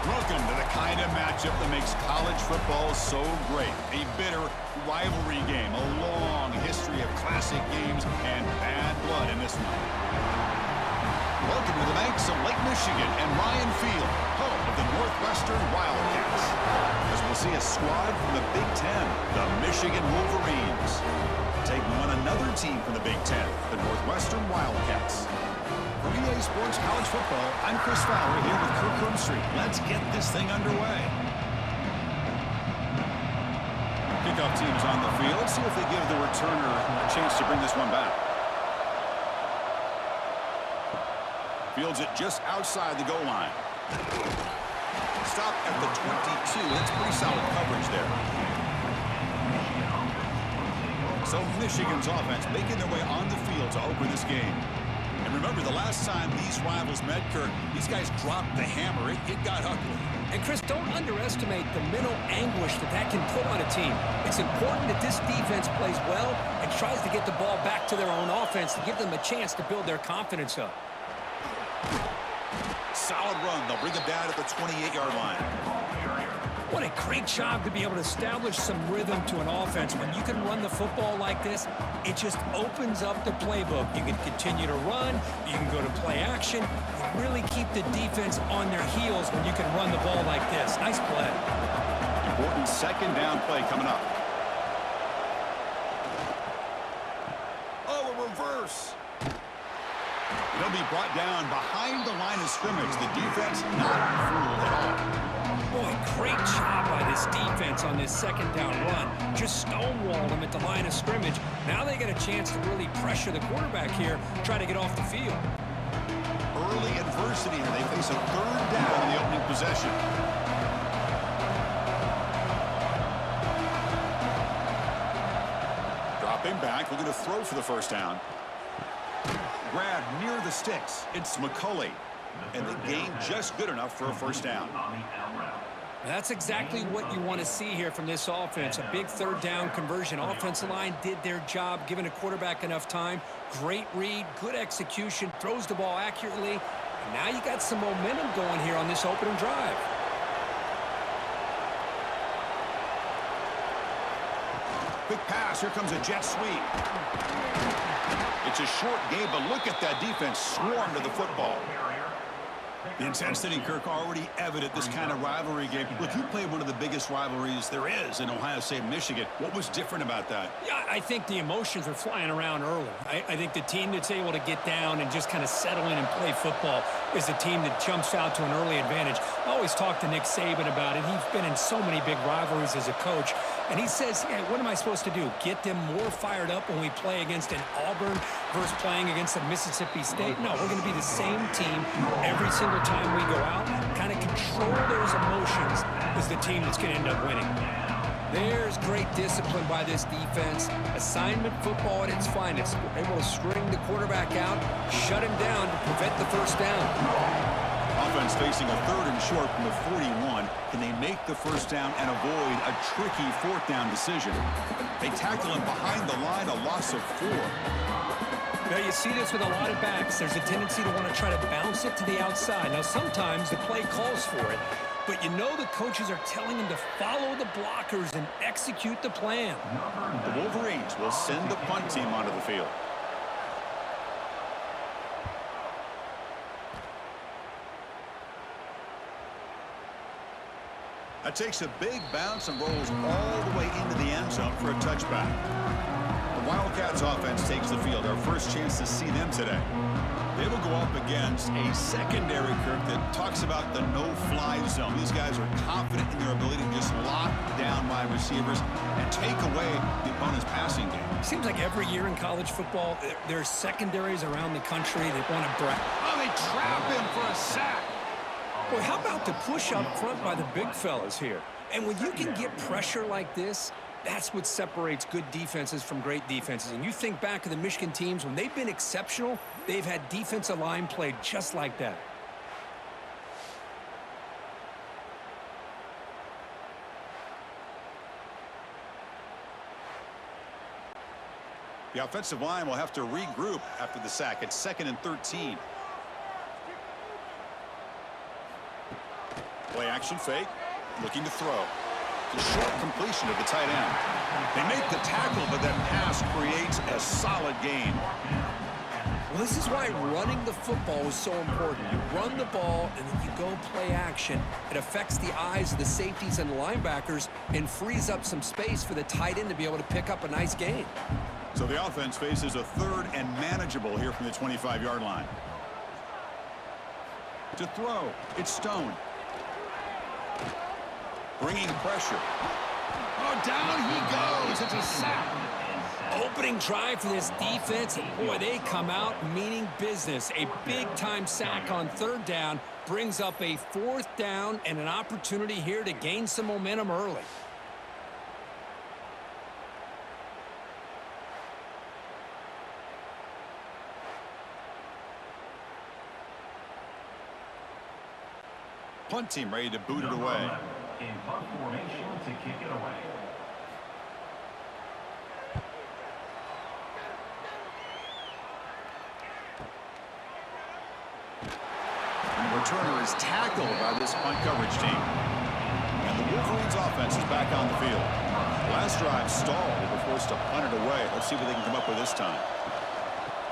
Welcome to the kind of matchup that makes college football so great. A bitter rivalry game, a long history of classic games, and bad blood in this one. Welcome to the banks of Lake Michigan and Ryan Field, home of the Northwestern Wildcats. As we'll see a squad from the Big Ten, the Michigan Wolverines, taking on another team from the Big Ten, the Northwestern Wildcats. For EA Sports College Football, I'm Chris Fowler here with Kirk Herbstreit. Let's get this thing underway. Kickoff team's on the field. Let's see if they give the returner a chance to bring this one back. Fields it just outside the goal line. Stop at the 22. That's pretty solid coverage there. So Michigan's offense making their way on the field to open this game. And remember, the last time these rivals met, Kirk, these guys dropped the hammer. It got ugly. And, Chris, don't underestimate the mental anguish that can put on a team. It's important that this defense plays well and tries to get the ball back to their own offense to give them a chance to build their confidence up. Solid run. They'll bring it down at the 28-yard line. What a great job to be able to establish some rhythm to an offense. When you can run the football like this, it just opens up the playbook. You can continue to run. You can go to play action. You really keep the defense on their heels when you can run the ball like this. Nice play. Important second down play coming up. Oh, a reverse. They'll be brought down behind the line of scrimmage. The defense not fooled at all. Boy, great job by this defense on this second down run. Just stonewalled them at the line of scrimmage. Now they get a chance to really pressure the quarterback here, try to get off the field. Early adversity here. They face a third down in the opening possession. Dropping back, looking to throw for the first down. Grab near the sticks. It's McCulley. And the gain just good enough for a first down. That's exactly what you want to see here from this offense. A big third down conversion. Offensive line did their job, giving a quarterback enough time. Great read, good execution, throws the ball accurately. And now you got some momentum going here on this opening drive. Quick pass. Here comes a jet sweep. It's a short game, but look at that defense swarm to the football. The intensity, Kirk, already evident this kind of rivalry game. Look, you played one of the biggest rivalries there is in Ohio State and Michigan. What was different about that? Yeah, I think the emotions were flying around early. I think the team that's able to get down and just kind of settle in and play football is the team that jumps out to an early advantage. I always talk to Nick Saban about it. He's been in so many big rivalries as a coach. And he says, hey, what am I supposed to do? Get them more fired up when we play against an Auburn versus playing against a Mississippi State? No, we're going to be the same team every single time we go out. Kind of control those emotions is the team that's going to end up winning. There's great discipline by this defense. Assignment football at its finest. We're able to string the quarterback out, shut him down to prevent the first down. Offense facing a third and short from the 41. Can they make the first down and avoid a tricky fourth down decision? They tackle him behind the line, a loss of 4. Now, you see this with a lot of backs. There's a tendency to want to try to bounce it to the outside. Now, sometimes the play calls for it, but you know the coaches are telling them to follow the blockers and execute the plan. The Wolverines will send the punt team onto the field. That takes a big bounce and rolls all the way into the end zone for a touchback. The Wildcats offense takes the field. Our first chance to see them today. They will go up against a secondary, Kirk, that talks about the no-fly zone. These guys are confident in their ability to just lock down wide receivers and take away the opponent's passing game. Seems like every year in college football, there's secondaries around the country that want to brag. Oh, they trap him for a sack. Boy, how about the push up front by the big fellas here? And when you can get pressure like this, that's what separates good defenses from great defenses. And you think back to the Michigan teams, when they've been exceptional, they've had defensive line play just like that. The offensive line will have to regroup after the sack. It's 2nd and 13. Play action fake. Looking to throw. It's a short completion of the tight end. They make the tackle, but that pass creates a solid gain. Well, this is why running the football is so important. You run the ball, and then you go play action. It affects the eyes of the safeties and the linebackers and frees up some space for the tight end to be able to pick up a nice gain. So the offense faces a 3rd and manageable here from the 25-yard line. To throw, it's Stone. Bringing pressure. Oh, down he goes. It's a sack. Opening drive for this defense, and boy, they come out meaning business. A big-time sack on 3rd down brings up a 4th down and an opportunity here to gain some momentum early. Punt team ready to boot it away. In punt formation to kick it away. And the returner is tackled by this punt coverage team. And the Wolverines offense is back on the field. Last drive stalled. They were forced to punt it away. Let's see what they can come up with this time.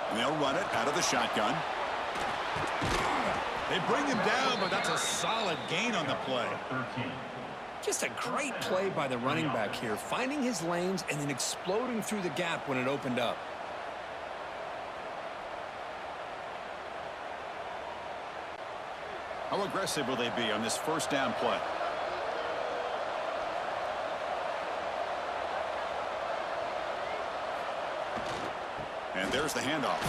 And they'll run it out of the shotgun. They bring him down, but that's a solid gain on the play. Just a great play by the running back here, finding his lanes and then exploding through the gap when it opened up. How aggressive will they be on this 1st down play? And there's the handoff.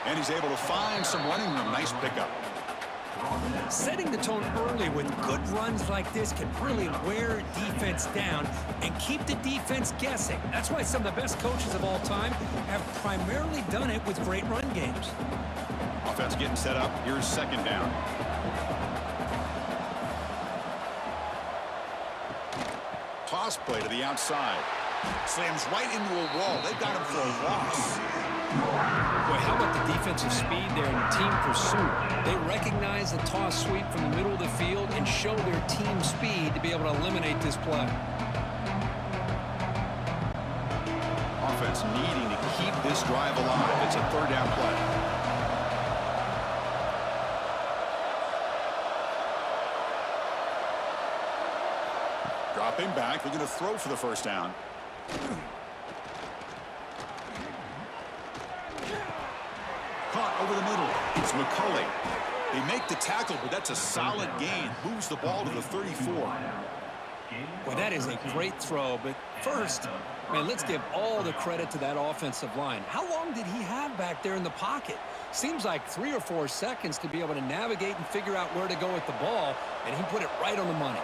And he's able to find some running room. Nice pickup. Setting the tone early with good runs like this can really wear a defense down and keep the defense guessing. That's why some of the best coaches of all time have primarily done it with great run games. Offense getting set up. Here's 2nd down. Toss play to the outside. Slams right into a wall. They've got him for a loss. Boy, how about the defensive speed there in team pursuit? They recognize the toss sweep from the middle of the field and show their team speed to be able to eliminate this play. Offense needing to keep this drive alive. It's a 3rd down play. Dropping back. Looking to throw for the 1st down. Caught over the middle. It's McCulley. They make the tackle, but that's a solid gain. Moves the ball to the 34. Well, that is a great throw, but first, man, let's give all the credit to that offensive line. How long did he have back there in the pocket? Seems like 3 or 4 seconds to be able to navigate and figure out where to go with the ball, and he put it right on the money.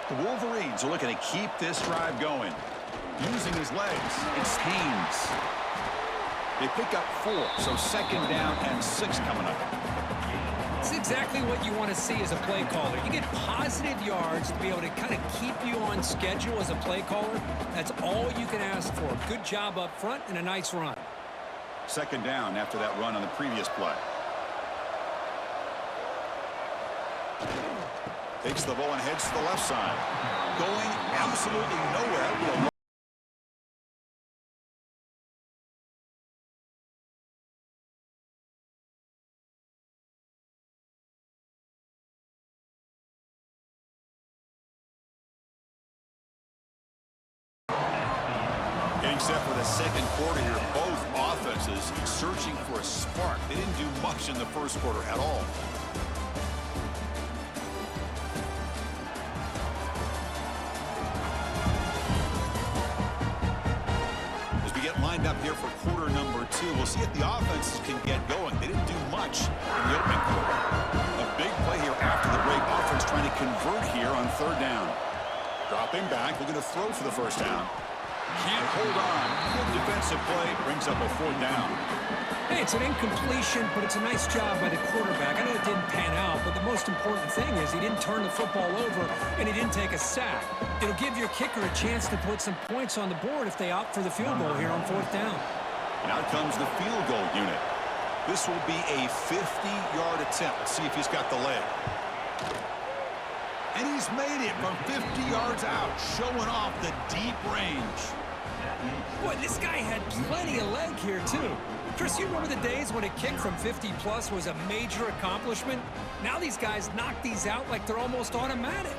The Wolverines are looking to keep this drive going. Using his legs, it's Haynes. They pick up 4, so 2nd down and 6 coming up. It's exactly what you want to see as a play caller. You get positive yards to be able to kind of keep you on schedule as a play caller. That's all you can ask for. Good job up front and a nice run. 2nd down after that run on the previous play. Takes the ball and heads to the left side. Going absolutely nowhere. Getting set for the 2nd quarter here. Both offenses searching for a spark. They didn't do much in the 1st quarter at all. Lined up here for quarter number 2. We'll see if the offenses can get going. They didn't do much in the opening quarter. A big play here after the break. Offense trying to convert here on 3rd down. Dropping back, looking to throw for the 1st down. Can't hold on. Good defensive play brings up a 4th down. Hey, it's an incompletion, but it's a nice job by the quarterback. I know it didn't pan out, but the most important thing is he didn't turn the football over and he didn't take a sack. It'll give your kicker a chance to put some points on the board if they opt for the field goal here on 4th down. And out comes the field goal unit. This will be a 50-yard attempt. Let's see if he's got the leg. And he's made it from 50 yards out, showing off the deep range. Boy, this guy had plenty of leg here, too. Chris, you remember the days when a kick from 50-plus was a major accomplishment? Now these guys knock these out like they're almost automatic.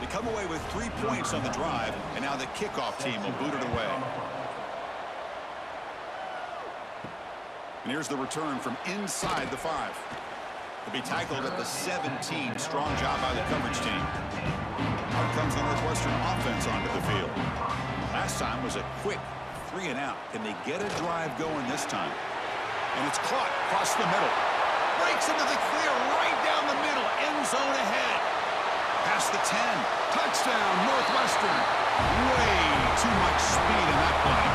They come away with 3 points on the drive, and now the kickoff team will boot it away. And here's the return from inside the 5. To be tackled at the 17. Strong job by the coverage team. Out comes the Northwestern offense onto the field. Last time was a quick 3 and out. Can they get a drive going this time? And it's caught across the middle. Breaks into the clear right down the middle. End zone ahead. Past the 10. Touchdown, Northwestern. Way too much speed in that play.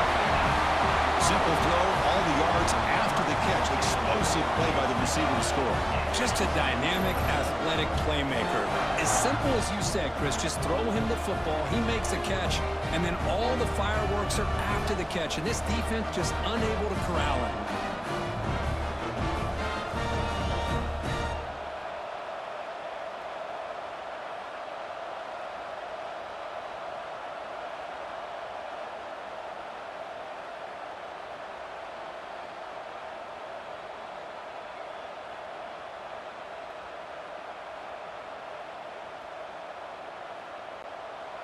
Simple throw, all the yards after the catch. Explosive play by the receiver to score. Just a dynamic, athletic playmaker. As simple as you said, Chris, just throw him the football, he makes a catch, and then all the fireworks are after the catch. And this defense just unable to corral him.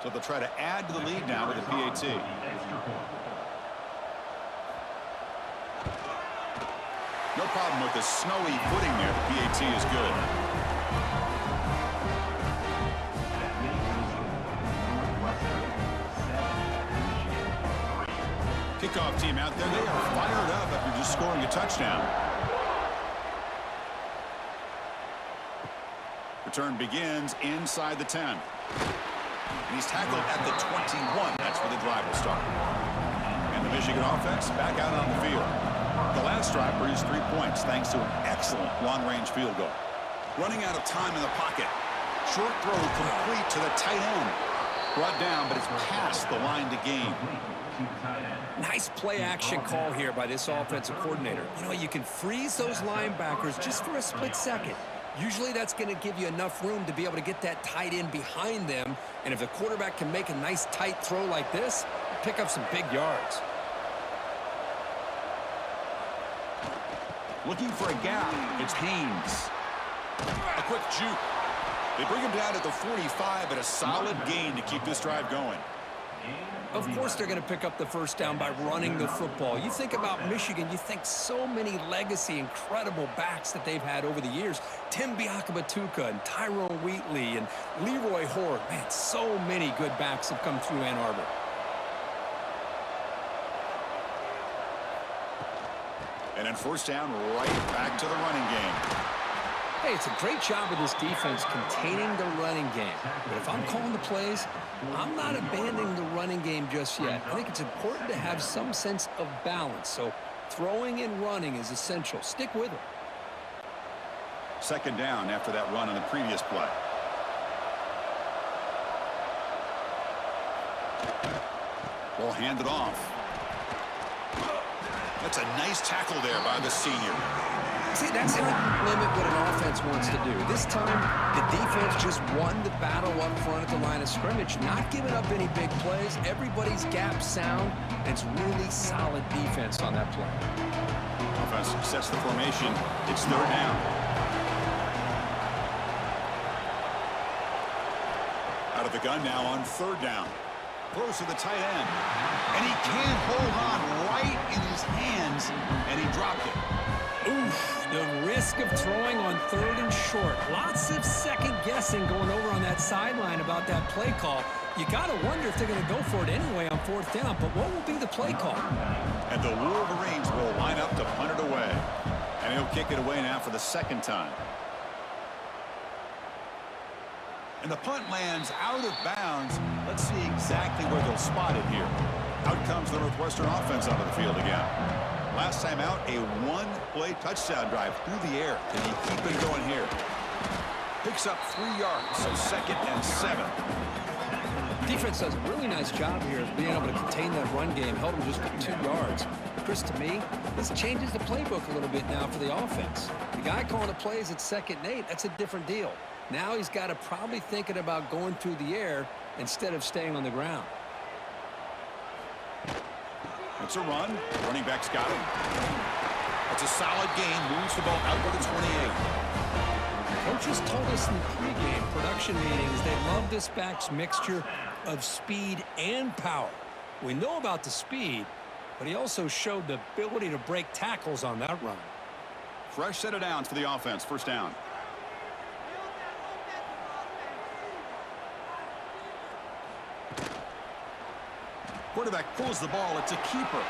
So they'll try to add to the lead now with a PAT. No problem with the snowy footing there. The PAT is good. Kickoff team out there. They are fired up after just scoring a touchdown. Return begins inside the 10. And he's tackled at the 21. That's where the drive will start. And the Michigan offense back out on the field. The last drive produced 3 points thanks to an excellent long-range field goal. Running out of time in the pocket. Short throw complete to the tight end. Brought down, but it's past the line to gain. Nice play-action call here by this offensive coordinator. You know, you can freeze those linebackers just for a split second. Usually that's going to give you enough room to be able to get that tight end behind them. And if the quarterback can make a nice tight throw like this, pick up some big yards. Looking for a gap. It's Haynes. A quick juke. They bring him down at the 45, but a solid gain to keep this drive going. Of course they're going to pick up the first down by running the football. You think about Michigan, you think so many legacy, incredible backs that they've had over the years. Tim Biakabatuka and Tyrone Wheatley and Leroy Horde. Man, so many good backs have come through Ann Arbor. And then first down, right back to the running game. Hey, it's a great job of this defense containing the running game. But if I'm calling the plays, I'm not abandoning the running game just yet. I think it's important to have some sense of balance. So throwing and running is essential. Stick with it. Second down after that run on the previous play. Ball handed off. That's a nice tackle there by the senior. See, that's how you limit what an offense wants to do. This time, the defense just won the battle up front at the line of scrimmage, not giving up any big plays. Everybody's gap sound, and it's really solid defense on that play. Offense sets the formation. It's third down. Out of the gun now on third down. Close to the tight end. And he can't hold on right in his hands, and he dropped it. Oof, the risk of throwing on third and short. Lots of second guessing going over on that sideline about that play call. You got to wonder if they're going to go for it anyway on fourth down, but what will be the play call? And the Wolverines will line up to punt it away. And he'll kick it away now for the second time. And the punt lands out of bounds. Let's see exactly where they'll spot it here. Out comes the Northwestern offense onto the field again. Last time out, a one-play touchdown drive through the air. Can he keep it going here? Picks up 3 yards, so 2nd and 7. Defense does a really nice job here of being able to contain that run game, held him just for 2 yards. Chris, to me, this changes the playbook a little bit now for the offense. The guy calling the plays at 2nd and 8, that's a different deal. Now he's got to probably thinking about going through the air instead of staying on the ground. It's a run. Running back's got it. It's a solid gain. Moves the ball out to the 28. Coaches told us in the pregame production meetings they love this back's mixture of speed and power. We know about the speed, but he also showed the ability to break tackles on that run. Fresh set of downs for the offense. First down. Quarterback pulls the ball. It's a keeper.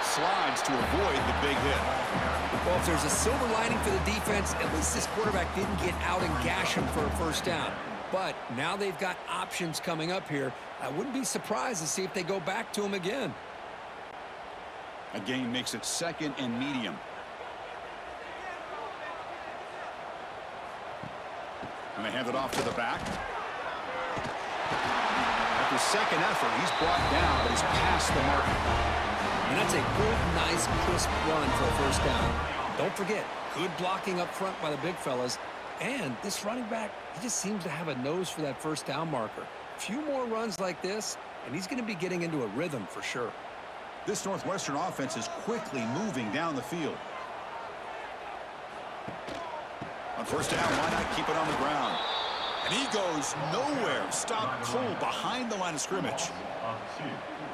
Slides to avoid the big hit. Well, if there's a silver lining for the defense, at least this quarterback didn't get out and gash him for a first down. But now they've got options coming up here. I wouldn't be surprised to see if they go back to him again. A gain makes it 2nd and medium. And they hand it off to the back. After second effort, he's brought down, but he's past the mark. And that's a good, nice, crisp run for a first down. Don't forget, good blocking up front by the big fellas. And this running back, he just seems to have a nose for that first down marker. A few more runs like this, and he's going to be getting into a rhythm for sure. This Northwestern offense is quickly moving down the field. On first down, why not keep it on the ground? And he goes nowhere. Stop cold behind the line of scrimmage.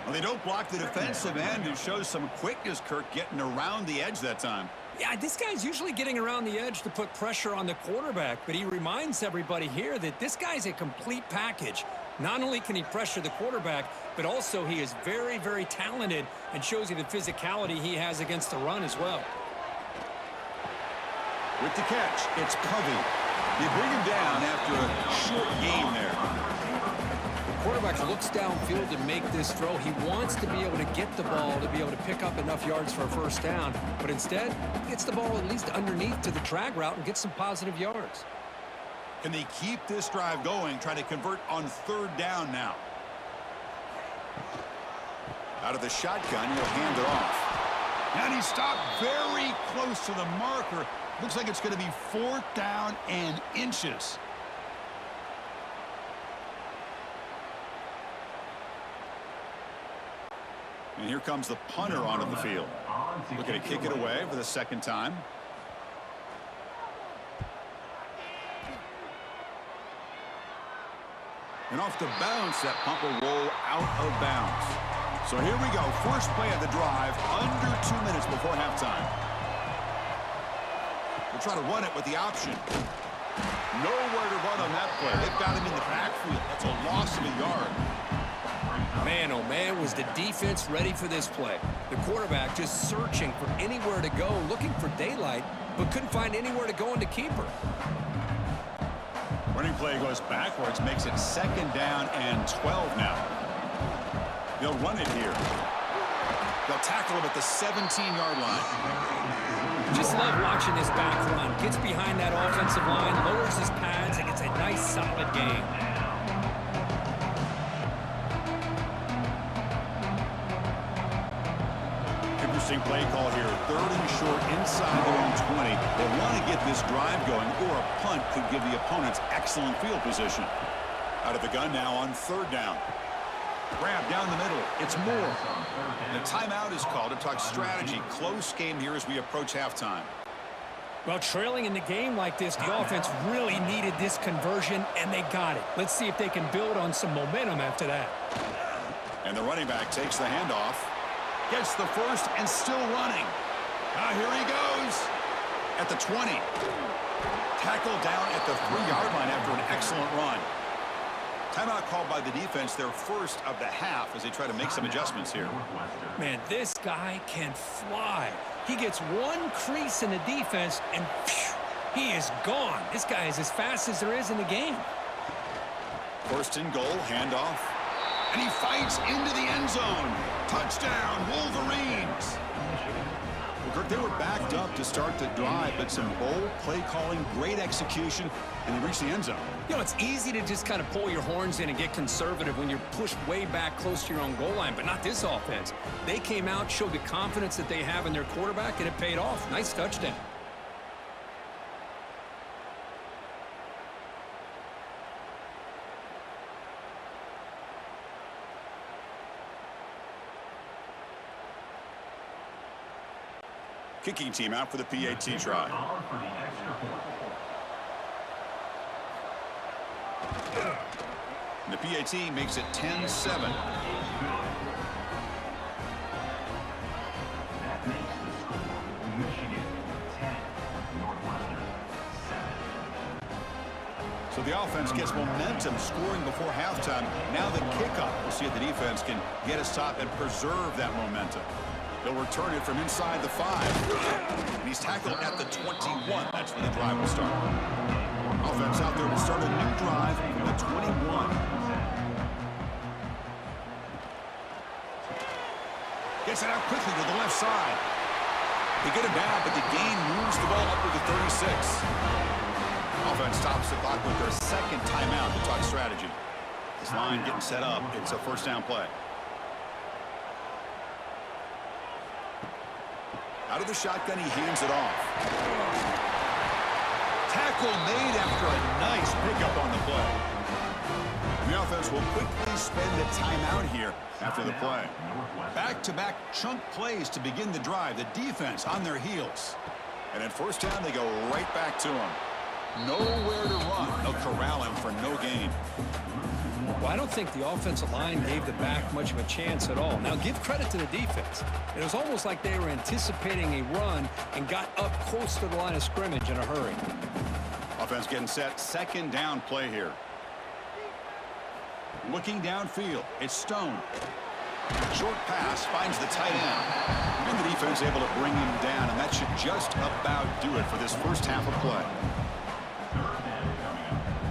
Well, they don't block the defensive end, who shows some quickness, Kirk, getting around the edge that time. Yeah, this guy's usually getting around the edge to put pressure on the quarterback, but he reminds everybody here that this guy's a complete package. Not only can he pressure the quarterback, but also he is very, very talented and shows you the physicality he has against the run as well. With the catch, it's Covey. They bring him down after a short gain there. The quarterback looks downfield to make this throw. He wants to be able to get the ball to be able to pick up enough yards for a first down, but instead he gets the ball at least underneath to the drag route and gets some positive yards. Can they keep this drive going, try to convert on 3rd down now? Out of the shotgun, he'll hand it off. And he stopped very close to the marker. Looks like it's going to be 4th down and inches. And here comes the punter onto the field. Looking to kick it away for the 2nd time. And off the bounce, that punt will roll out of bounds. So here we go. First play of the drive, under 2 minutes before halftime. We'll try to run it with the option. Nowhere to run on that play. They've got him in the backfield. That's a loss of a yard. Man, oh man, was the defense ready for this play. The quarterback just searching for anywhere to go, looking for daylight, but couldn't find anywhere to go into keeper. Running play goes backwards, makes it 2nd down and 12 now. They'll run it here. They'll tackle him at the 17-yard line. Just love watching this back run. Gets behind that offensive line, lowers his pads, and gets a nice, solid gain. Interesting play call here. 3rd and short inside their own 20. They want to get this drive going, or a punt could give the opponents excellent field position. Out of the gun now on 3rd down. Grab down the middle. It's Moore. The timeout is called to talk strategy. Close game here as we approach halftime. Well, trailing in the game like this, the offense really needed this conversion, and they got it. Let's see if they can build on some momentum after that. And the running back takes the handoff. Gets the first and still running. Here he goes. At the 20. Tackled down at the 3-yard line after an excellent run. Timeout called by the defense, their first of the half, as they try to make some adjustments here. Man, this guy can fly. He gets one crease in the defense, and phew, he is gone. This guy is as fast as there is in the game. 1st and goal, handoff. And he fights into the end zone. Touchdown, Wolverines. Well, Kirk, They were backed up to start the drive, but some bold play calling, great execution, and they reached the end zone. You know, it's easy to just kind of pull your horns in and get conservative when you're pushed way back close to your own goal line, but not this offense. They came out, showed the confidence that they have in their quarterback, and it paid off. Nice touchdown. Kicking team out for the PAT try. And the PAT makes it 10-7. That makes the score Michigan 10, Northwestern 7. So the offense gets momentum scoring before halftime. Now the kickoff. We'll see if the defense can get a stop and preserve that momentum. They'll return it from inside the 5. And he's tackled at the 21. That's where the drive will start. Offense out there will start a new drive from the 21. Gets it out quickly to the left side. They get it back, but the gain moves the ball up to the 36. Offense stops the clock with their second timeout to talk strategy. This line getting set up. It's a first down play. Out of the shotgun, he hands it off. Tackle made after a nice pickup on the play. The offense will quickly spend a timeout here after the play. Back-to-back chunk plays to begin the drive. The defense on their heels. And at first down, they go right back to him. Nowhere to run. They'll corral him for no gain. Well, I don't think the offensive line gave the back much of a chance at all. Now, give credit to the defense. It was almost like they were anticipating a run and got up close to the line of scrimmage in a hurry. Offense getting set. Second down play here. Looking downfield. It's Stone. Short pass finds the tight end. And the defense able to bring him down, and that should just about do it for this first half of play.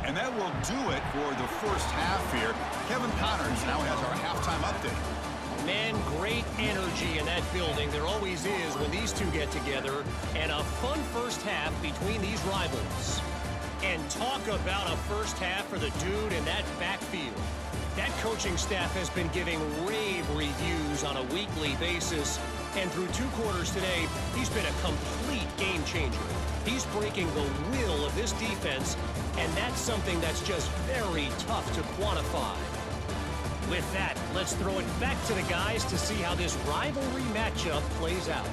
And that will do it for the first half here. Kevin Connors now has our halftime update. Man, great energy in that building. There always is when these two get together. And a fun first half between these rivals. And talk about a first half for the dude in that backfield. That coaching staff has been giving rave reviews on a weekly basis. And through 2 quarters today, he's been a complete game changer. He's breaking the will of this defense, and that's something that's just very tough to quantify. With that, let's throw it back to the guys to see how this rivalry matchup plays out.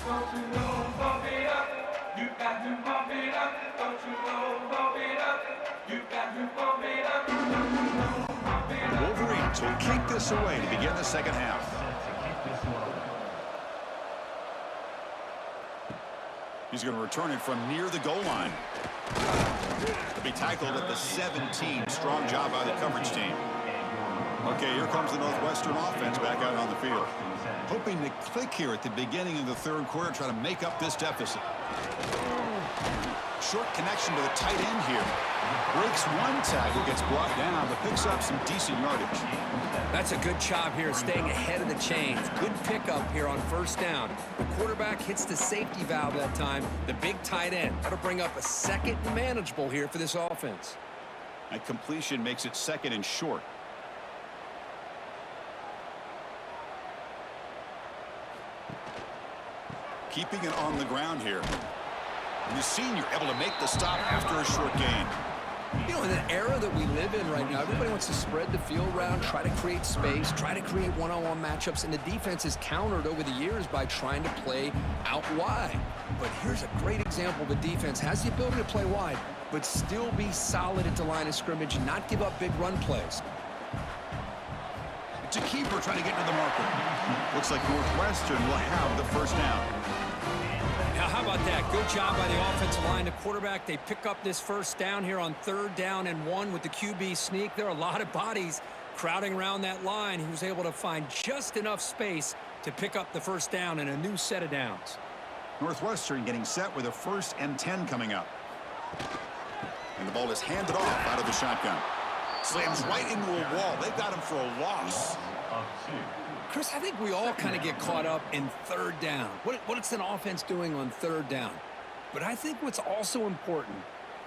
Don't you know, bump it up. You got to bump it up. Don't you know, bump it up. You got to bump it up. Don't you know, bump it up. The Wolverines will kick this away to begin the second half. He's going to return it from near the goal line. He'll be tackled at the 17. Strong job by the coverage team. Okay, here comes the Northwestern offense back out on the field. Hoping to click here at the beginning of the third quarter, try to make up this deficit. Short connection to the tight end here. Breaks one tackle, gets brought down, but picks up some decent yardage. That's a good job here, staying ahead of the chains. Good pickup here on first down. The quarterback hits the safety valve that time. The big tight end. That'll bring up a second and manageable here for this offense. That completion makes it second and short. Keeping it on the ground here. And the senior able to make the stop after a short gain. You know, in an era that we live in right now, everybody wants to spread the field around, try to create space, try to create one-on-one matchups, and the defense is countered over the years by trying to play out wide. But here's a great example. The defense has the ability to play wide, but still be solid at the line of scrimmage and not give up big run plays. It's a keeper trying to get to the marker. Looks like Northwestern will have the first down. Now, how about that? Good job by the offensive line. The quarterback, they pick up this first down here on 3rd down and 1 with the QB sneak. There are a lot of bodies crowding around that line. He was able to find just enough space to pick up the first down and a new set of downs. Northwestern getting set with a 1st and 10 coming up. And the ball is handed off out of the shotgun. Slams right into a wall. They got him for a loss. Chris, I think we all kind of get caught up in 3rd down. What's an offense doing on 3rd down? But I think what's also important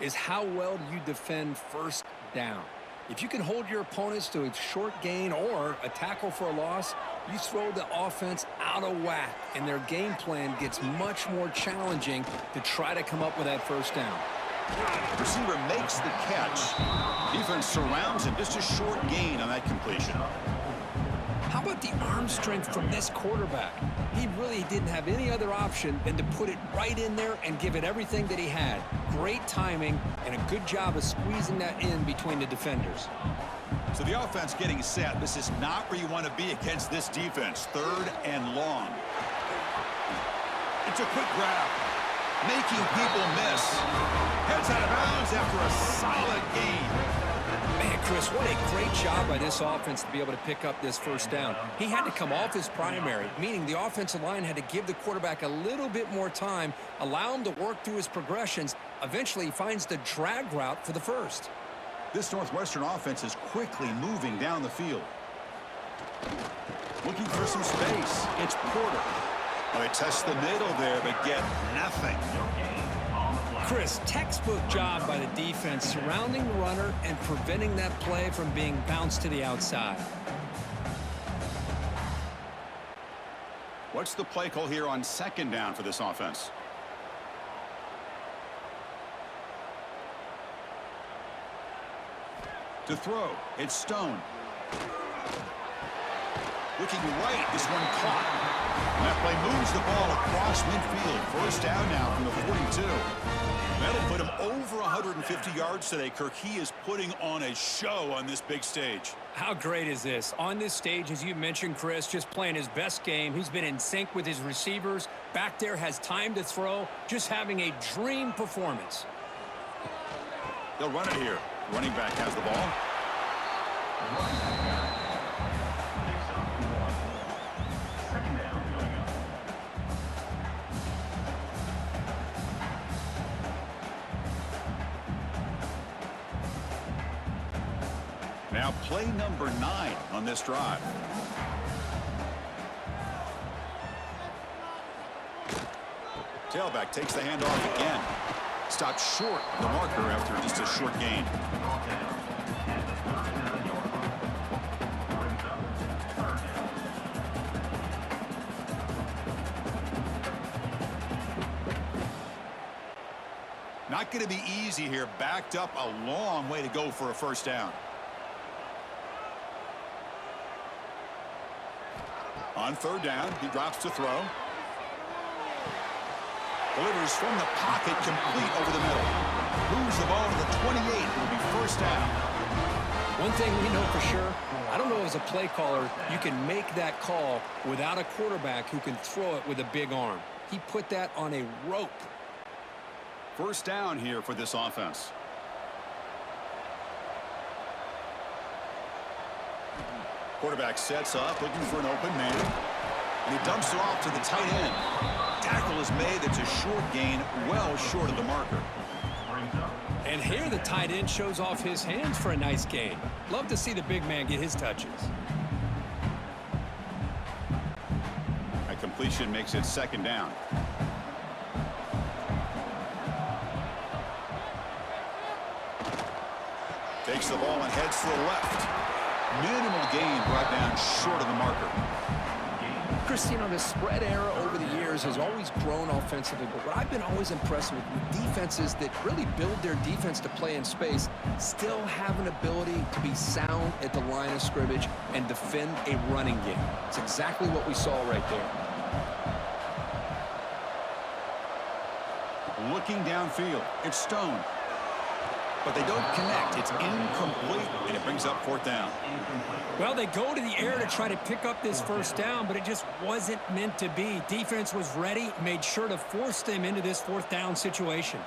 is how well do you defend 1st down. If you can hold your opponents to a short gain or a tackle for a loss, you throw the offense out of whack, and their game plan gets much more challenging to try to come up with that 1st down. Receiver makes the catch. Defense surrounds him. Just a short gain on that completion. How about the arm strength from this quarterback? He really didn't have any other option than to put it right in there and give it everything that he had. Great timing and a good job of squeezing that in between the defenders. So the offense getting set. This is not where you want to be against this defense. 3rd and long. It's a quick grab. Making people miss. Heads out of bounds after a solid gain. Man, Chris, what a great job by this offense to be able to pick up this 1st down. He had to come off his primary, meaning the offensive line had to give the quarterback a little bit more time, allow him to work through his progressions. Eventually, he finds the drag route for the 1st. This Northwestern offense is quickly moving down the field. Looking for some space. It's Porter. Well, they test the middle there, but get nothing. Chris, textbook job by the defense surrounding the runner and preventing that play from being bounced to the outside. What's the play call here on 2nd down for this offense? To throw, it's Stone. Looking right, this one caught. And that play moves the ball across midfield. 1st down now from the 42. That'll put him over 150 yards today, Kirk. He is putting on a show on this big stage. How great is this? On this stage, as you mentioned, Chris, just playing his best game. He's been in sync with his receivers. Back there, has time to throw. Just having a dream performance. They'll run it here. Running back has the ball. Now play number 9 on this drive. Tailback takes the handoff again. Stopped short of the marker after just a short gain. Not going to be easy here. Backed up a long way to go for a 1st down. On 3rd down, he drops to throw. Delivers from the pocket, complete over the middle. Moves the ball to the 28. It will be 1st down. One thing we know for sure, I don't know as a play caller, you can make that call without a quarterback who can throw it with a big arm. He put that on a rope. 1st down here for this offense. Quarterback sets up, looking for an open man. And he dumps it off to the tight end. Tackle is made. That's a short gain, well short of the marker. And here the tight end shows off his hands for a nice gain. Love to see the big man get his touches. That completion makes it 2nd down. Takes the ball and heads to the left. Minimal gain brought down short of the marker. Chris, you know, the spread era over the years has always grown offensively, but what I've been always impressed with defenses that really build their defense to play in space still have an ability to be sound at the line of scrimmage and defend a running game. It's exactly what we saw right there. Looking downfield, it's Stone. but they don't connect. It's incomplete, and it brings up fourth down. Well, they go to the air to try to pick up this first down, but it just wasn't meant to be. Defense was ready, made sure to force them into this fourth down situation.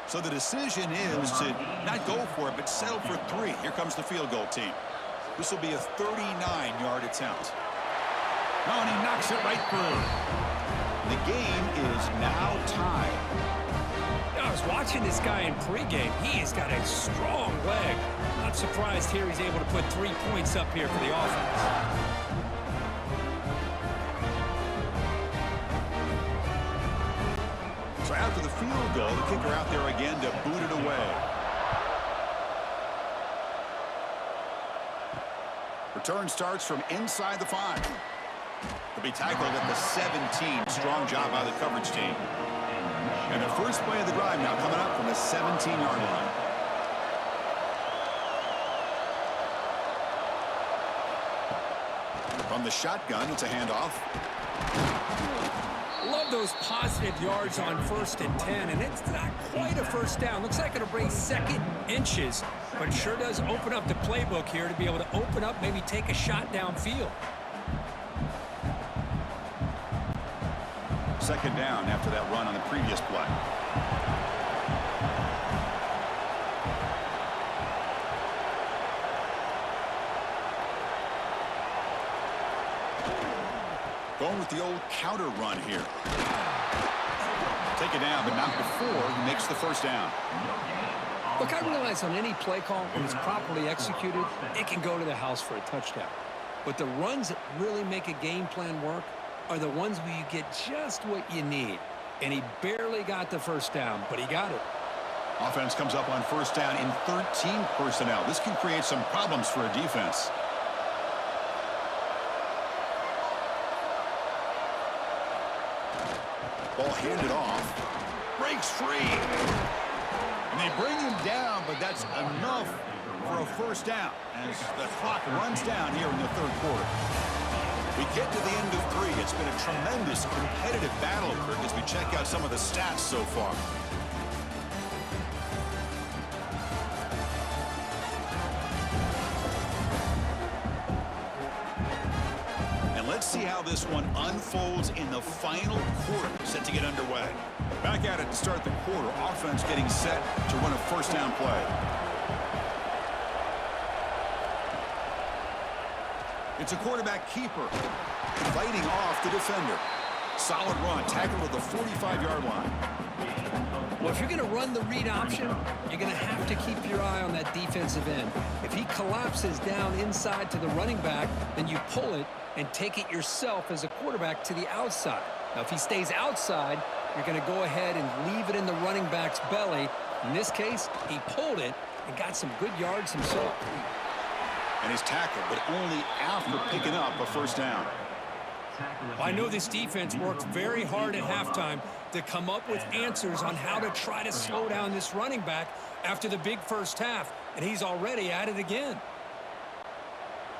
So the decision is to not go for it, but settle for 3. Here comes the field goal team. This will be a 39-yard attempt. Oh, and he knocks it right through. The game is now tied. I was watching this guy in pregame. He has got a strong leg. Not surprised here he's able to put 3 points up here for the offense. So after the field goal, the kicker out there again to boot it away. Return starts from inside the 5. He'll be tackled at the 17. Strong job by the coverage team. And the first play of the drive now coming up from the 17-yard line. From the shotgun, it's a handoff. Love those positive yards on 1st and 10, and it's not quite a first down. Looks like it'll bring second inches, but it sure does open up the playbook here to be able to open up, maybe take a shot downfield. Second down after that run on the previous play. Going with the old counter run here. Take it down, but not before he makes the first down. Look, I realize on any play call, when it's properly executed, it can go to the house for a touchdown. But the runs that really make a game plan work are the ones where you get just what you need. And he barely got the first down, but he got it. Offense comes up on first down in 13 personnel. This can create some problems for a defense. Ball handed off. Breaks free. And they bring him down, but that's enough for a first down as the clock runs down here in the third quarter. We get to the end of 3. It's been a tremendous competitive battle, Kirk, as we check out some of the stats so far. And let's see how this one unfolds in the final quarter, set to get underway. Back at it to start the quarter. Offense getting set to run a first down play. It's a quarterback keeper fighting off the defender. Solid run, tackled at the 45-yard line. Well, if you're going to run the read option, you're going to have to keep your eye on that defensive end. If he collapses down inside to the running back, then you pull it and take it yourself as a quarterback to the outside. Now, if he stays outside, you're going to go ahead and leave it in the running back's belly. In this case, he pulled it and got some good yards himself. And he's tackled, but only after picking up a first down. I know this defense worked very hard at halftime to come up with answers on how to try to slow down this running back after the big first half, and he's already at it again.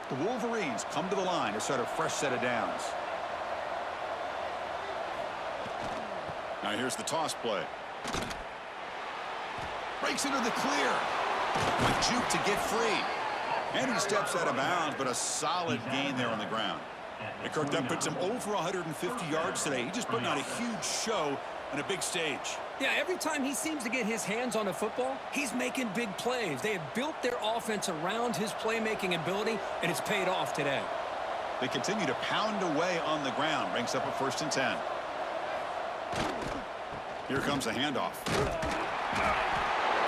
The Wolverines come to the line to start a fresh set of downs. Now here's the toss play. Breaks into the clear. With juke to get free. And he steps out of bounds, but a solid gain there on the ground. And Kirk, that puts him over 150 yards today. He's just putting on a huge show on a big stage. Yeah, every time he seems to get his hands on a football, he's making big plays. They have built their offense around his playmaking ability, and it's paid off today. They continue to pound away on the ground. Brings up a 1st and 10. Here comes a handoff.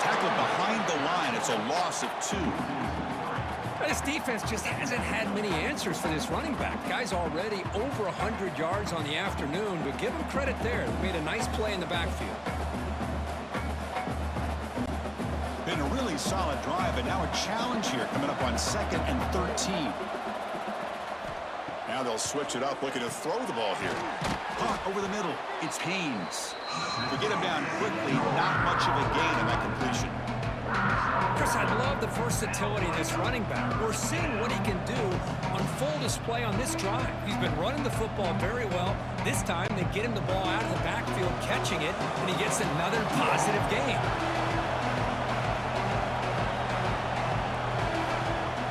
Tackled behind the line. It's a loss of 2. This defense just hasn't had many answers for this running back. Guy's already over 100 yards on the afternoon, but give him credit there. They made a nice play in the backfield. Been a really solid drive, but now a challenge here coming up on 2nd and 13. Now they'll switch it up, looking to throw the ball here. Caught over the middle. It's Haynes. To get him down quickly, not much of a gain on that completion. Chris, I love the versatility of this running back. We're seeing what he can do on full display on this drive. He's been running the football very well. This time, they get him the ball out of the backfield, catching it, and he gets another positive gain.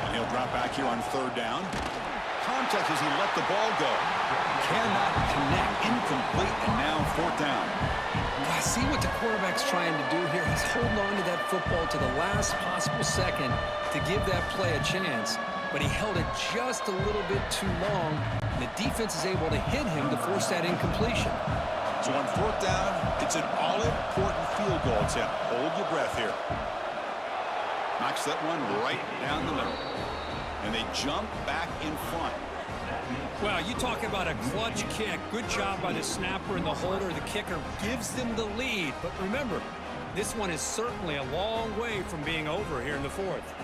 And he'll drop back here on third down. Contact as he let the ball go. Cannot connect. Incomplete, and now fourth down. I see what the quarterback's trying to do here. He's holding on to that football to the last possible second to give that play a chance. But he held it just a little bit too long. And the defense is able to hit him to force that incompletion. So on fourth down, it's an all-important field goal attempt. Hold your breath here. Knocks that one right down the middle. And they jump back in front. Well, you talk about a clutch kick. Good job by the snapper and the holder. The kicker gives them the lead. But remember, this one is certainly a long way from being over here in the fourth.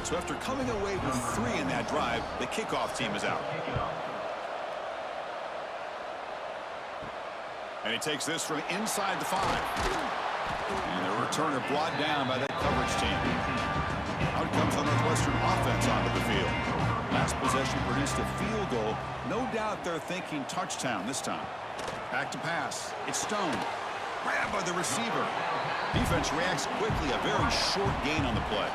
So after coming away with 3 in that drive, the kickoff team is out. And he takes this from inside the 5. And the returner brought down by that coverage team. Out comes the Northwestern offense onto the field. Last possession produced a field goal. No doubt they're thinking touchdown this time. Back to pass. It's Stone. Grabbed by the receiver. Defense reacts quickly. A very short gain on the play.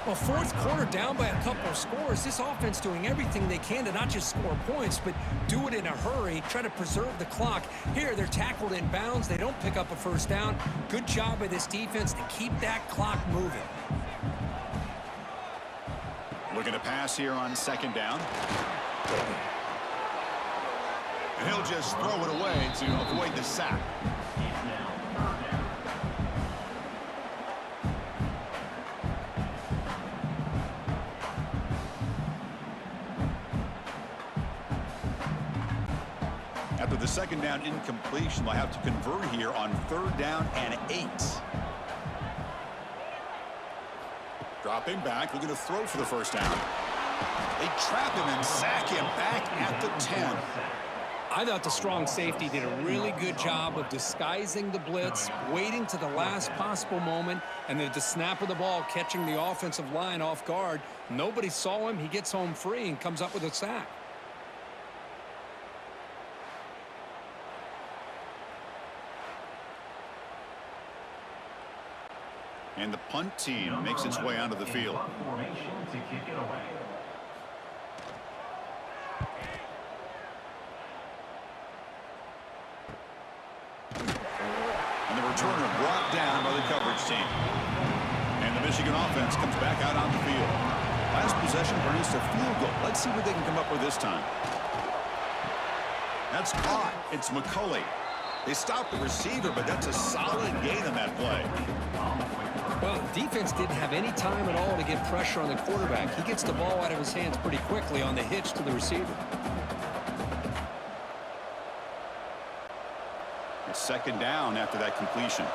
Well, fourth quarter down by a couple of scores. This offense doing everything they can to not just score points, but do it in a hurry, try to preserve the clock. Here, they're tackled in bounds. They don't pick up a first down. Good job by this defense to keep that clock moving. Looking to pass here on second down. And he'll just throw it away to avoid the sack. After the second down incompletion, they'll have to convert here on third down and 8. Dropping back, looking to throw for the first down. They trap him and sack him back at the 10. I thought the strong safety did a really good job of disguising the blitz, waiting to the last possible moment, and then at the snap of the ball, catching the offensive line off guard. Nobody saw him. He gets home free and comes up with a sack. And the punt team makes its way onto the field. And the returner brought down by the coverage team. And the Michigan offense comes back out on the field. Last possession produced a field goal. Let's see what they can come up with this time. That's caught. It's McCulley. They stopped the receiver, but that's a solid gain on that play. Well, the defense didn't have any time at all to get pressure on the quarterback. He gets the ball out of his hands pretty quickly on the hitch to the receiver. It's second down after that completion.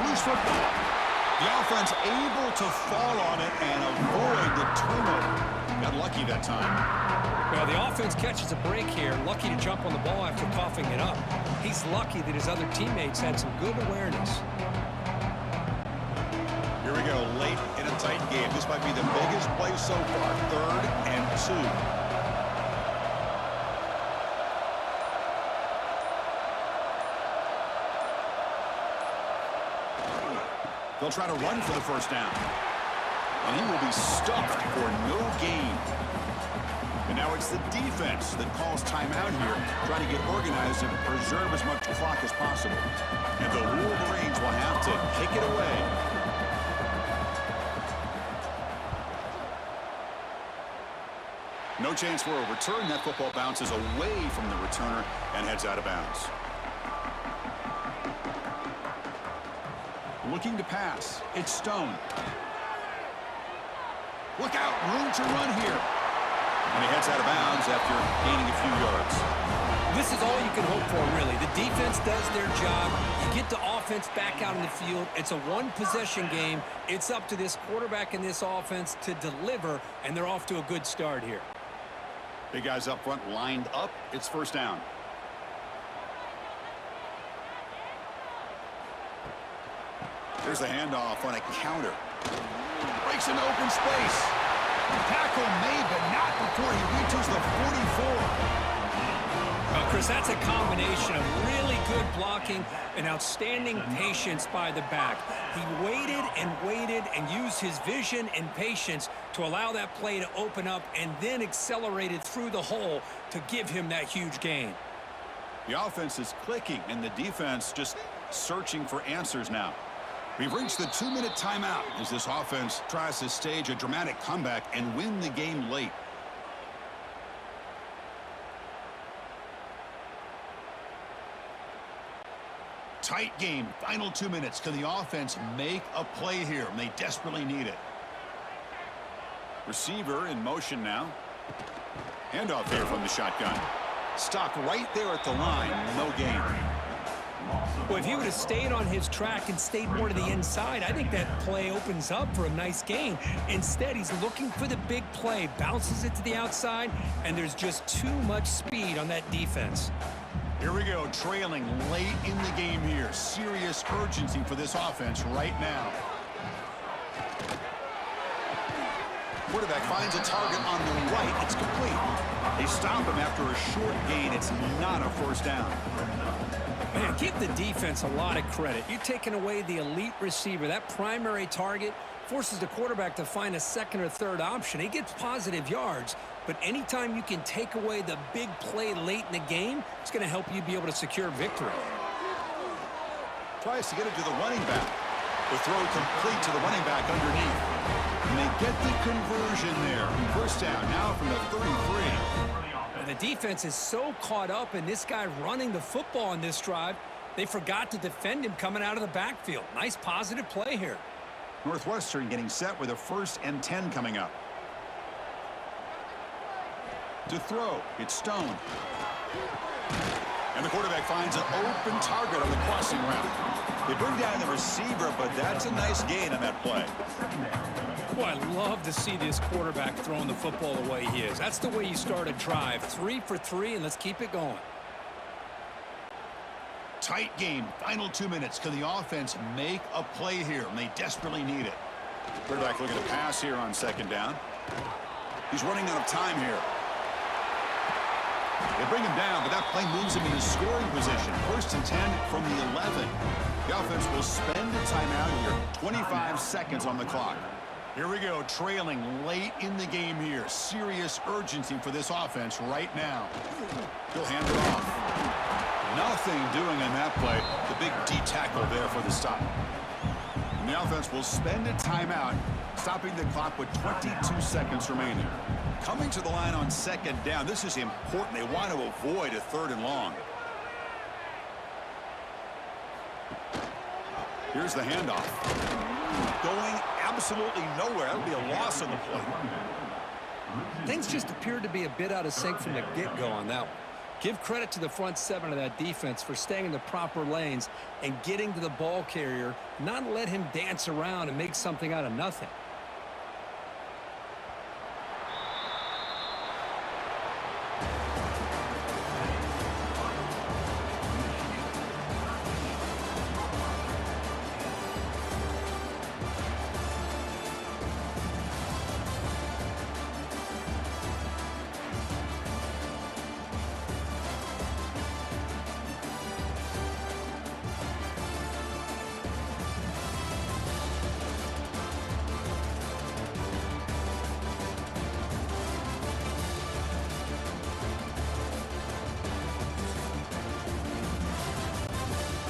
Loose football. The offense able to fall on it and avoid the turnover. Got lucky that time. Well, the offense catches a break here. Lucky to jump on the ball after coughing it up. He's lucky that his other teammates had some good awareness. Here we go, late in a tight game. This might be the biggest play so far. 3rd and 2. They'll try to run for the first down. And he will be stuffed for no gain. And now it's the defense that calls timeout here, trying to get organized and preserve as much clock as possible. And the Wolverines will have to kick it away. No chance for a return. That football bounces away from the returner and heads out of bounds. Looking to pass. It's Stone. Look out, room to run here. And he heads out of bounds after gaining a few yards. This is all you can hope for, really. The defense does their job. You get the offense back out in the field. It's a one-possession game. It's up to this quarterback and this offense to deliver, and they're off to a good start here. Big guys up front lined up. It's first down. There's the handoff on a counter. Breaks into open space. Tackle made, but not before he reaches the 44. Chris, that's a combination of really good blocking and outstanding patience by the back. He waited and used his vision and patience to allow that play to open up and then accelerated through the hole to give him that huge gain. The offense is clicking and the defense just searching for answers now. We've reached the 2-minute timeout as this offense tries to stage a dramatic comeback and win the game late. Tight game, final 2 minutes. Can the offense make a play here? And they desperately need it. Receiver in motion now. Handoff here from the shotgun. Stopped right there at the line. No gain. Well, if he would have stayed on his track and stayed more to the inside, I think that play opens up for a nice gain. Instead, he's looking for the big play, bounces it to the outside, and there's just too much speed on that defense. Here we go, trailing late in the game here. Serious urgency for this offense right now. Quarterback finds a target on the right. It's complete. They stop him after a short gain. It's not a first down. Man, give the defense a lot of credit. You're taking away the elite receiver. That primary target forces the quarterback to find a second or third option. He gets positive yards, but anytime you can take away the big play late in the game, it's going to help you be able to secure victory. Tries to get it to the running back. The throw complete to the running back underneath. And they get the conversion there. First down now from the 33. The defense is so caught up in this guy running the football on this drive, they forgot to defend him coming out of the backfield. Nice positive play here. Northwestern getting set with a 1st and 10 coming up. To throw, it's Stone. And the quarterback finds an open target on the crossing route. They bring down the receiver, but that's a nice gain on that play. Boy, I love to see this quarterback throwing the football the way he is. That's the way you start a drive. 3 for 3, and let's keep it going. Tight game, final 2 minutes. Can the offense make a play here? And they desperately need it. Quarterback looking to pass here on 2nd down. He's running out of time here. They bring him down, but that play moves him into scoring position. 1st and 10 from the 11. The offense will spend a timeout here. 25 seconds on the clock. Here we go, trailing late in the game here. Serious urgency for this offense right now. He'll hand it off. Nothing doing on that play. The big D tackle there for the stop. And the offense will spend a timeout, stopping the clock with 22 seconds remaining. Coming to the line on 2nd down. This is important. They want to avoid a 3rd and long. Here's the handoff. Going absolutely nowhere. That would be a loss on the play. Things just appeared to be a bit out of sync from the get-go on that one. Give credit to the front 7 of that defense for staying in the proper lanes and getting to the ball carrier, not let him dance around and make something out of nothing.